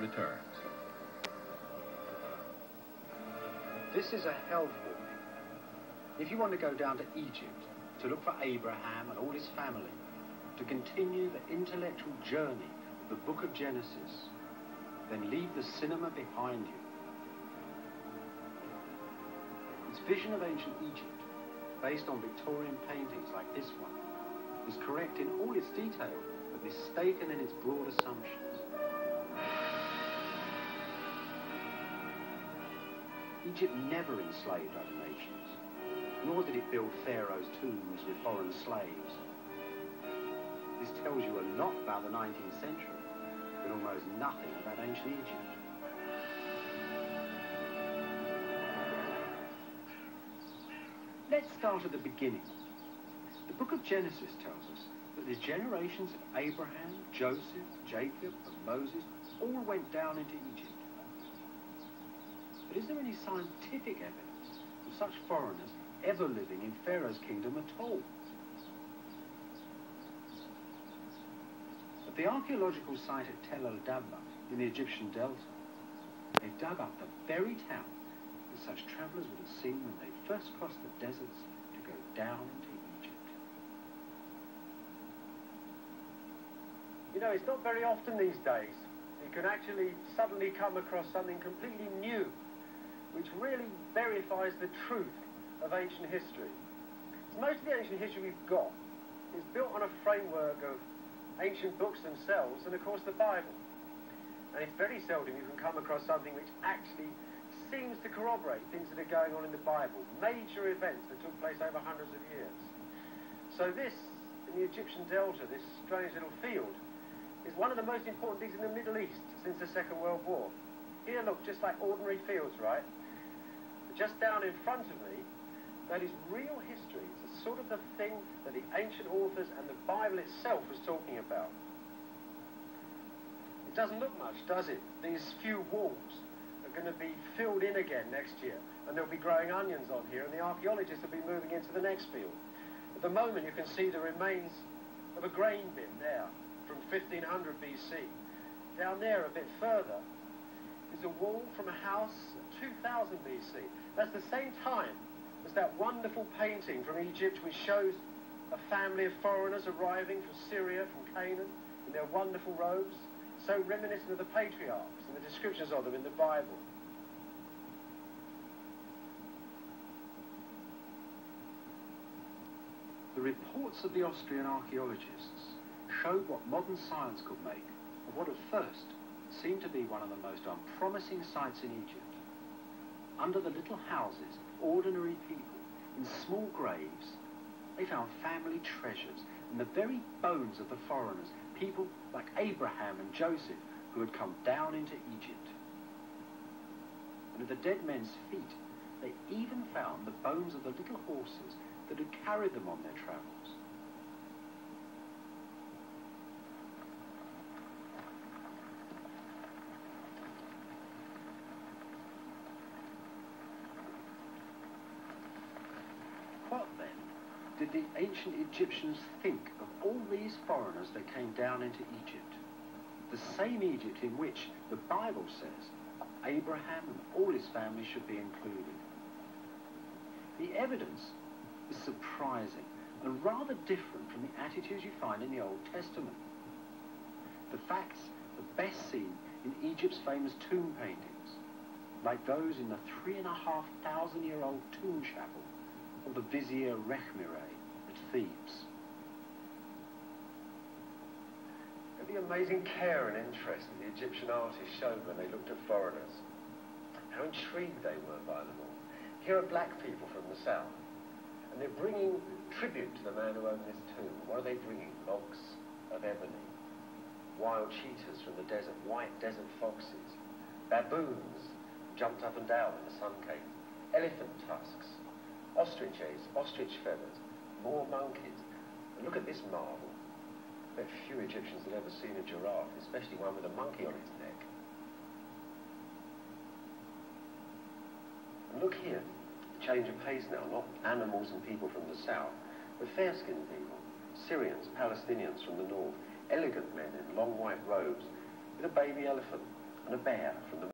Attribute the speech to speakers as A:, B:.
A: returns.
B: This is a hell for me. If you want to go down to Egypt to look for Abraham and all his family, to continue the intellectual journey of the book of Genesis, then leave the cinema behind you. Its vision of ancient Egypt, based on Victorian paintings like this one, is correct in all its detail, but mistaken in its broad assumptions. Egypt never enslaved other nations, nor did it build pharaohs' tombs with foreign slaves. This tells you a lot about the 19th century, but almost nothing about ancient Egypt. Let's start at the beginning. The book of Genesis tells us that the generations of Abraham, Joseph, Jacob, and Moses all went down into Egypt. But is there any scientific evidence of such foreigners ever living in Pharaoh's kingdom at all? At the archaeological site at Tel el-Dabba in the Egyptian Delta, they dug up the very town that such travellers would have seen when they first crossed the deserts to go down into Egypt.
C: You know, it's not very often these days you can actually suddenly come across something completely new which really verifies the truth of ancient history. So most of the ancient history we've got is built on a framework of ancient books themselves and, of course, the Bible. And it's very seldom you can come across something which actually seems to corroborate things that are going on in the Bible, major events that took place over hundreds of years. So this, in the Egyptian Delta, this strange little field, is one of the most important things in the Middle East since the Second World War. Here, look, just like ordinary fields, right? But just down in front of me, that is real history. It's a sort of the thing that the ancient authors and the Bible itself was talking about. It doesn't look much, does it? These few walls are going to be filled in again next year, and there'll be growing onions on here, and the archaeologists will be moving into the next field. At the moment, you can see the remains of a grain bin there from 1500 BC. Down there, a bit further, is a wall from a house of 2000 BC. That's the same time as that wonderful painting from Egypt which shows a family of foreigners arriving from Syria, from Canaan, in their wonderful robes, so reminiscent of the patriarchs and the descriptions of them in the Bible.
B: The reports of the Austrian archaeologists showed what modern science could make of what at first seemed to be one of the most unpromising sites in Egypt. Under the little houses of ordinary people, in small graves, they found family treasures and the very bones of the foreigners, people like Abraham and Joseph who had come down into Egypt. And at the dead men's feet, they even found the bones of the little horses that had carried them on their travels. What then did the ancient Egyptians think of all these foreigners that came down into Egypt? The same Egypt in which the Bible says Abraham and all his family should be included. The evidence is surprising and rather different from the attitudes you find in the Old Testament. The facts are best seen in Egypt's famous tomb paintings, like those in the 3,500-year-old tomb chapel of the Vizier Rechmireh at Thebes.
C: The amazing care and interest that the Egyptian artists showed when they looked at foreigners. How intrigued they were by them all. Here are black people from the south, and they're bringing tribute to the man who owned this tomb. What are they bringing? Logs of ebony, wild cheetahs from the desert, white desert foxes, baboons jumped up and down when the sun came, elephant tusks, ostrich eggs, ostrich feathers, more monkeys. And look at this marvel. I bet few Egyptians had ever seen a giraffe, especially one with a monkey on its neck. And look here, change of pace now, not animals and people from the south, but fair-skinned people, Syrians, Palestinians from the north, elegant men in long white robes, with a baby elephant,
B: and a bear from the